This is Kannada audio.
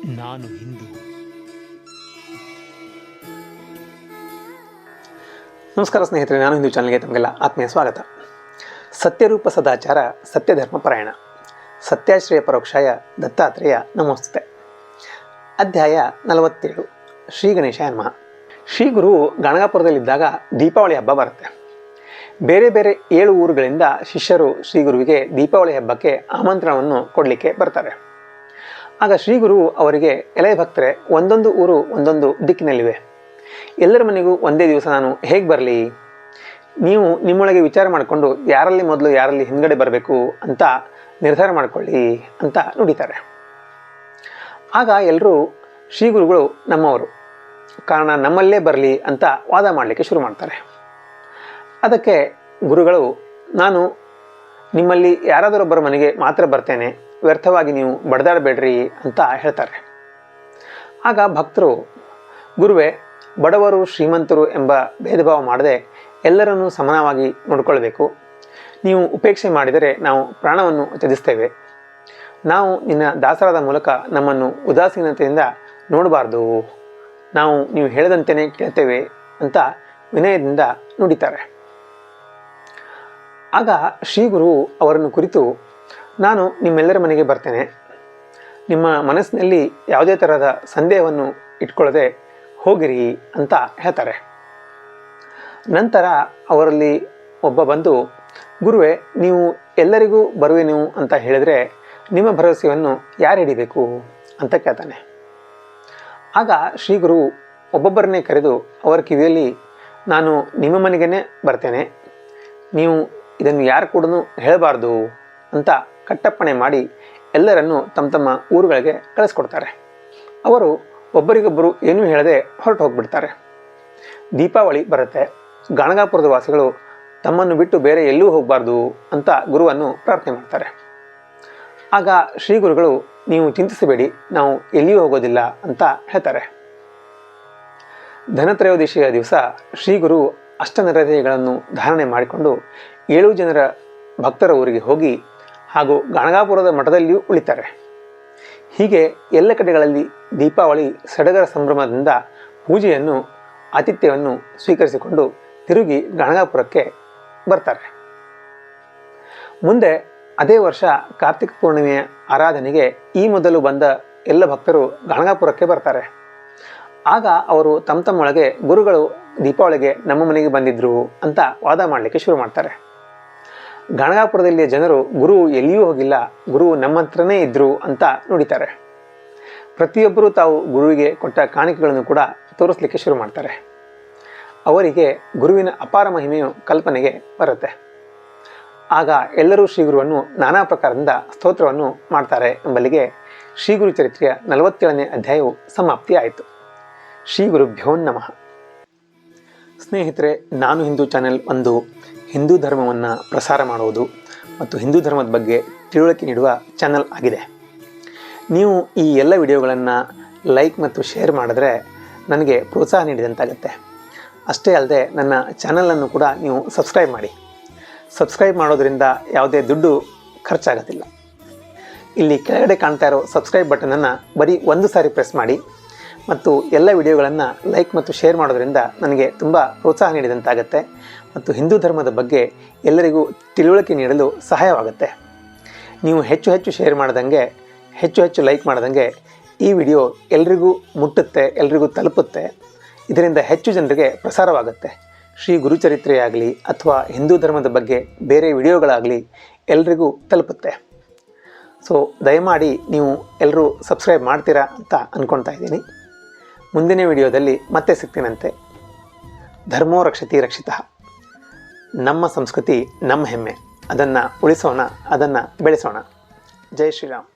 ನಾನು ಹಿಂದೂ. ನಮಸ್ಕಾರ ಸ್ನೇಹಿತರೆ, ನಾನು ಹಿಂದೂ ಚಾನಲ್ಗೆ ತಮಗೆಲ್ಲ ಆತ್ಮೀಯ ಸ್ವಾಗತ. ಸತ್ಯರೂಪ ಸದಾಚಾರ ಸತ್ಯಧರ್ಮ ಪರಾಯಣ ಸತ್ಯಾಶ್ರಯ ಪರೋಕ್ಷಾಯ ದತ್ತಾತ್ರೇಯ ನಮೋಸ್ತುತೆ. ಅಧ್ಯಾಯ 47. ಶ್ರೀ ಗಣೇಶಾಯ ನಮಃ. ಶ್ರೀ ಗುರು ಗಣಗಾಪುರದಲ್ಲಿದ್ದಾಗ ದೀಪಾವಳಿ ಹಬ್ಬ ಬರುತ್ತೆ. ಬೇರೆ ಬೇರೆ 7 ಊರುಗಳಿಂದ ಶಿಷ್ಯರು ಶ್ರೀ ಗುರುವಿಗೆ ದೀಪಾವಳಿ ಹಬ್ಬಕ್ಕೆ ಆಮಂತ್ರಣವನ್ನು ಕೊಡಲಿಕ್ಕೆ ಬರ್ತಾರೆ. ಆಗ ಶ್ರೀ ಗುರು ಅವರಿಗೆ, ಎಲೆ ಭಕ್ತರೆ, ಒಂದೊಂದು ಊರು ಒಂದೊಂದು ದಿಕ್ಕಿನಲ್ಲಿವೆ. ಎಲ್ಲರ ಮನೆಗೂ ಒಂದೇ ದಿವಸ ನಾನು ಹೇಗೆ ಬರಲಿ? ನೀವು ನಿಮ್ಮೊಳಗೆ ವಿಚಾರ ಮಾಡಿಕೊಂಡು ಯಾರಲ್ಲಿ ಮೊದಲು ಯಾರಲ್ಲಿ ಹಿಂದ್ಗಡೆ ಬರಬೇಕು ಅಂತ ನಿರ್ಧಾರ ಮಾಡಿಕೊಳ್ಳಿ ಅಂತ ನುಡಿತಾರೆ. ಆಗ ಎಲ್ಲರೂ ಶ್ರೀ ಗುರುಗಳು ನಮ್ಮವರು, ಕಾರಣ ನಮ್ಮಲ್ಲೇ ಬರಲಿ ಅಂತ ವಾದ ಮಾಡಲಿಕ್ಕೆ ಶುರು ಮಾಡ್ತಾರೆ. ಅದಕ್ಕೆ ಗುರುಗಳು, ನಾನು ನಿಮ್ಮಲ್ಲಿ ಯಾರಾದರೊಬ್ಬರ ಮನೆಗೆ ಮಾತ್ರ ಬರ್ತೇನೆ, ವ್ಯರ್ಥವಾಗಿ ನೀವು ಬಡದಾಡಬೇಡ್ರಿ ಅಂತ ಹೇಳ್ತಾರೆ. ಆಗ ಭಕ್ತರು, ಗುರುವೇ, ಬಡವರು ಶ್ರೀಮಂತರು ಎಂಬ ಭೇದ ಭಾವ ಮಾಡದೆ ಎಲ್ಲರನ್ನೂ ಸಮಾನವಾಗಿ ನೋಡಿಕೊಳ್ಬೇಕು. ನೀವು ಉಪೇಕ್ಷೆ ಮಾಡಿದರೆ ನಾವು ಪ್ರಾಣವನ್ನು ತ್ಯಜಿಸ್ತೇವೆ. ನಾವು ನಿನ್ನ ದಾಸರಾದ ಮೂಲಕ ನಮ್ಮನ್ನು ಉದಾಸೀನತೆಯಿಂದ ನೋಡಬಾರ್ದು. ನಾವು ನೀವು ಹೇಳಿದಂತೆಯೇ ಕೇಳ್ತೇವೆ ಅಂತ ವಿನಯದಿಂದ ನುಡಿತಾರೆ. ಆಗ ಶ್ರೀ ಗುರು ಅವರನ್ನು ಕುರಿತು, ನಾನು ನಿಮ್ಮೆಲ್ಲರ ಮನೆಗೆ ಬರ್ತೇನೆ. ನಿಮ್ಮ ಮನಸ್ಸಿನಲ್ಲಿ ಯಾವುದೇ ತರಹದ ಸಂದೇಹವನ್ನು ಇಟ್ಕೊಳ್ಳದೆ ಹೋಗಿರಿ ಅಂತ ಹೇಳ್ತಾರೆ. ನಂತರ ಅವರಲ್ಲಿ ಒಬ್ಬ ಬಂದು, ಗುರುವೇ, ನೀವು ಎಲ್ಲರಿಗೂ ಬರುವೆನು ಅಂತ ಹೇಳಿದರೆ ನಿಮ್ಮ ಭರವಸೆಯನ್ನು ಯಾರು ಹಿಡಿಬೇಕು ಅಂತ ಕೇಳ್ತಾನೆ. ಆಗ ಶ್ರೀ ಗುರು ಒಬ್ಬೊಬ್ಬರನ್ನೇ ಕರೆದು ಅವರ ಕಿವಿಯಲ್ಲಿ, ನಾನು ನಿಮ್ಮ ಮನೆಗೇ ಬರ್ತೇನೆ, ನೀವು ಇದನ್ನು ಯಾರು ಕೂಡ ಹೇಳಬಾರ್ದು ಅಂತ ಕಟ್ಟಪ್ಪಣೆ ಮಾಡಿ ಎಲ್ಲರನ್ನೂ ತಮ್ಮ ತಮ್ಮ ಊರುಗಳಿಗೆ ಕಳಿಸ್ಕೊಡ್ತಾರೆ. ಅವರು ಒಬ್ಬರಿಗೊಬ್ಬರು ಏನೂ ಹೇಳದೆ ಹೊರಟು ಹೋಗ್ಬಿಡ್ತಾರೆ. ದೀಪಾವಳಿ ಬರುತ್ತೆ. ಗಣಗಾಪುರದ ವಾಸಿಗಳು ತಮ್ಮನ್ನು ಬಿಟ್ಟು ಬೇರೆ ಎಲ್ಲೂ ಹೋಗಬಾರ್ದು ಅಂತ ಗುರುವನ್ನು ಪ್ರಾರ್ಥನೆ ಮಾಡ್ತಾರೆ. ಆಗ ಶ್ರೀ ಗುರುಗಳು, ನೀವು ಚಿಂತಿಸಬೇಡಿ, ನಾವು ಎಲ್ಲಿಯೂ ಹೋಗೋದಿಲ್ಲ ಅಂತ ಹೇಳ್ತಾರೆ. ಧನತ್ರಯೋದಶಿಯ ದಿವಸ ಶ್ರೀ ಗುರು ಅಷ್ಟನಿರ್ಧಯಗಳನ್ನು ಧಾರಣೆ ಮಾಡಿಕೊಂಡು 7 ಜನರ ಭಕ್ತರ ಊರಿಗೆ ಹೋಗಿ ಹಾಗೂ ಗಣಗಾಪುರದ ಮಠದಲ್ಲಿಯೂ ಉಳಿತಾರೆ. ಹೀಗೆ ಎಲ್ಲ ಕಡೆಗಳಲ್ಲಿ ದೀಪಾವಳಿ ಸಡಗರ ಸಂಭ್ರಮದಿಂದ ಪೂಜೆಯನ್ನು ಆತಿಥ್ಯವನ್ನು ಸ್ವೀಕರಿಸಿಕೊಂಡು ತಿರುಗಿ ಗಣಗಾಪುರಕ್ಕೆ ಬರ್ತಾರೆ. ಮುಂದೆ ಅದೇ ವರ್ಷ ಕಾರ್ತಿಕ ಪೂರ್ಣಿಮೆಯ ಆರಾಧನೆಗೆ ಈ ಮೊದಲು ಬಂದ ಎಲ್ಲ ಭಕ್ತರು ಗಣಗಾಪುರಕ್ಕೆ ಬರ್ತಾರೆ. ಆಗ ಅವರು ತಮ್ಮ ತಮ್ಮೊಳಗೆ, ಗುರುಗಳು ದೀಪಾವಳಿಗೆ ನಮ್ಮ ಮನೆಗೆ ಬಂದಿದ್ರು ಅಂತ ವಾದ ಮಾಡಲಿಕ್ಕೆ ಶುರು ಮಾಡ್ತಾರೆ. ಗಣಗಾಪುರದಲ್ಲಿಯ ಜನರು, ಗುರು ಎಲ್ಲಿಯೂ ಹೋಗಿಲ್ಲ, ಗುರು ನಮ್ಮ ಹತ್ರನೇ ಇದ್ರು ಅಂತ ನುಡಿತಾರೆ. ಪ್ರತಿಯೊಬ್ಬರೂ ತಾವು ಗುರುವಿಗೆ ಕೊಟ್ಟ ಕಾಣಿಕೆಗಳನ್ನು ಕೂಡ ತೋರಿಸಲಿಕ್ಕೆ ಶುರು ಮಾಡ್ತಾರೆ. ಅವರಿಗೆ ಗುರುವಿನ ಅಪಾರ ಮಹಿಮೆಯು ಕಲ್ಪನೆಗೆ ಬರುತ್ತೆ. ಆಗ ಎಲ್ಲರೂ ಶ್ರೀ ಗುರುವನ್ನು ನಾನಾ ಪ್ರಕಾರದಿಂದ ಸ್ತೋತ್ರವನ್ನು ಮಾಡ್ತಾರೆ ಎಂಬಲ್ಲಿಗೆ ಶ್ರೀ ಗುರು ಚರಿತ್ರೆಯ 47ನೇ ಅಧ್ಯಾಯವು ಸಮಾಪ್ತಿ ಆಯಿತು. ಶ್ರೀ ಗುರುಭ್ಯೋ ನಮಃ. ಸ್ನೇಹಿತರೆ, ನಾನು ಹಿಂದೂ ಚಾನೆಲ್ ಒಂದು ಹಿಂದೂ ಧರ್ಮವನ್ನು ಪ್ರಸಾರ ಮಾಡುವುದು ಮತ್ತು ಹಿಂದೂ ಧರ್ಮದ ಬಗ್ಗೆ ತಿಳುವಳಿಕೆ ನೀಡುವ ಚಾನಲ್ ಆಗಿದೆ. ನೀವು ಈ ಎಲ್ಲ ವಿಡಿಯೋಗಳನ್ನು ಲೈಕ್ ಮತ್ತು ಶೇರ್ ಮಾಡಿದ್ರೆ ನನಗೆ ಪ್ರೋತ್ಸಾಹ ನೀಡಿದಂತಾಗುತ್ತೆ. ಅಷ್ಟೇ ಅಲ್ಲದೆ ನನ್ನ ಚಾನಲನ್ನು ಕೂಡ ನೀವು ಸಬ್ಸ್ಕ್ರೈಬ್ ಮಾಡಿ. ಸಬ್ಸ್ಕ್ರೈಬ್ ಮಾಡೋದರಿಂದ ಯಾವುದೇ ದುಡ್ಡು ಖರ್ಚಾಗೋದಿಲ್ಲ. ಇಲ್ಲಿ ಕೆಳಗಡೆ ಕಾಣ್ತಾ ಇರೋ ಸಬ್ಸ್ಕ್ರೈಬ್ ಬಟನನ್ನು ಬರೀ ಒಂದು ಸಾರಿ ಪ್ರೆಸ್ ಮಾಡಿ ಮತ್ತು ಎಲ್ಲ ವಿಡಿಯೋಗಳನ್ನು ಲೈಕ್ ಮತ್ತು ಶೇರ್ ಮಾಡೋದರಿಂದ ನನಗೆ ತುಂಬ ಪ್ರೋತ್ಸಾಹ ನೀಡಿದಂತಾಗುತ್ತೆ ಮತ್ತು ಹಿಂದೂ ಧರ್ಮದ ಬಗ್ಗೆ ಎಲ್ಲರಿಗೂ ತಿಳುವಳಿಕೆ ನೀಡಲು ಸಹಾಯವಾಗುತ್ತೆ. ನೀವು ಹೆಚ್ಚು ಹೆಚ್ಚು ಶೇರ್ ಮಾಡ್ದಂಗೆ, ಹೆಚ್ಚು ಹೆಚ್ಚು ಲೈಕ್ ಮಾಡ್ದಂಗೆ ಈ ವಿಡಿಯೋ ಎಲ್ರಿಗೂ ಮುಟ್ಟುತ್ತೆ, ಎಲ್ರಿಗೂ ತಲುಪುತ್ತೆ. ಇದರಿಂದ ಹೆಚ್ಚು ಜನರಿಗೆ ಪ್ರಸಾರವಾಗುತ್ತೆ. ಶ್ರೀ ಗುರುಚರಿತ್ರೆಯಾಗಲಿ ಅಥವಾ ಹಿಂದೂ ಧರ್ಮದ ಬಗ್ಗೆ ಬೇರೆ ವಿಡಿಯೋಗಳಾಗಲಿ ಎಲ್ರಿಗೂ ತಲುಪುತ್ತೆ. ಸೊ ದಯಮಾಡಿ ನೀವು ಎಲ್ಲರೂ ಸಬ್ಸ್ಕ್ರೈಬ್ ಮಾಡ್ತೀರಾ ಅಂತ ಅಂದ್ಕೊಳ್ತಾ ಇದ್ದೀನಿ. ಮುಂದಿನ ವಿಡಿಯೋದಲ್ಲಿ ಮತ್ತೆ ಸಿಗ್ತೀನಂತೆ. ಧರ್ಮೋ ರಕ್ಷತಿ ರಕ್ಷಿತಃ. ನಮ್ಮ ಸಂಸ್ಕೃತಿ ನಮ್ಮ ಹೆಮ್ಮೆ, ಅದನ್ನು ಉಳಿಸೋಣ, ಅದನ್ನು ಬೆಳೆಸೋಣ. ಜೈ ಶ್ರೀರಾಮ್.